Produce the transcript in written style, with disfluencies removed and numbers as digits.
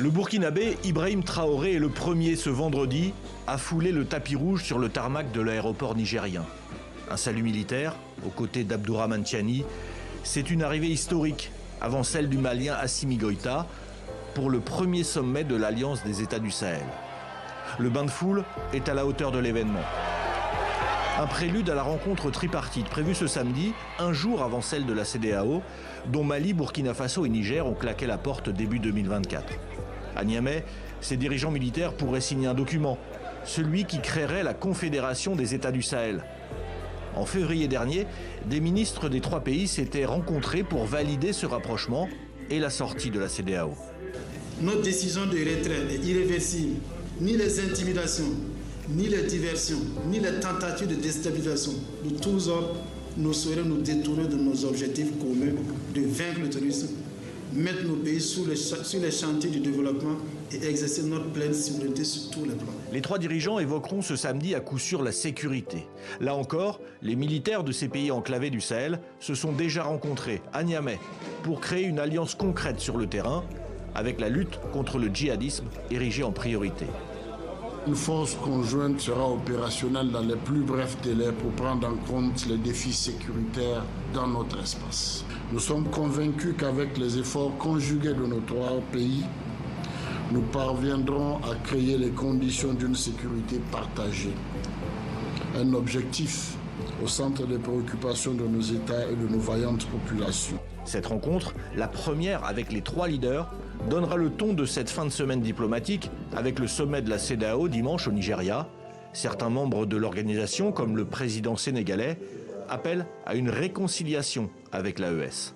Le Burkinabé Ibrahim Traoré est le premier ce vendredi à fouler le tapis rouge sur le tarmac de l'aéroport nigérien. Un salut militaire, aux côtés d'Abdourahmane Tiani, c'est une arrivée historique, avant celle du Malien Assimi Goïta, pour le premier sommet de l'Alliance des États du Sahel. Le bain de foule est à la hauteur de l'événement. Un prélude à la rencontre tripartite prévue ce samedi, un jour avant celle de la CEDEAO, dont Mali, Burkina Faso et Niger ont claqué la porte début 2024. À Niamey, ces dirigeants militaires pourraient signer un document, celui qui créerait la Confédération des États du Sahel. En février dernier, des ministres des trois pays s'étaient rencontrés pour valider ce rapprochement et la sortie de la CEDEAO. Notre décision de retrait est irréversible. Ni les intimidations, ni les diversions, ni les tentatives de déstabilisation de tous ordres ne sauraient nous détourner de nos objectifs communs de vaincre le terrorisme, mettre nos pays sur les chantiers du développement et exercer notre pleine souveraineté sur tous les plans. Les trois dirigeants évoqueront ce samedi à coup sûr la sécurité. Là encore, les militaires de ces pays enclavés du Sahel se sont déjà rencontrés à Niamey pour créer une alliance concrète sur le terrain avec la lutte contre le djihadisme érigée en priorité. Une force conjointe sera opérationnelle dans les plus brefs délais pour prendre en compte les défis sécuritaires dans notre espace. Nous sommes convaincus qu'avec les efforts conjugués de nos trois pays, nous parviendrons à créer les conditions d'une sécurité partagée. Un objectif au centre des préoccupations de nos États et de nos vaillantes populations. Cette rencontre, la première avec les trois leaders, donnera le ton de cette fin de semaine diplomatique avec le sommet de la CEDEAO dimanche au Nigeria. Certains membres de l'organisation, comme le président sénégalais, appellent à une réconciliation avec l'AES.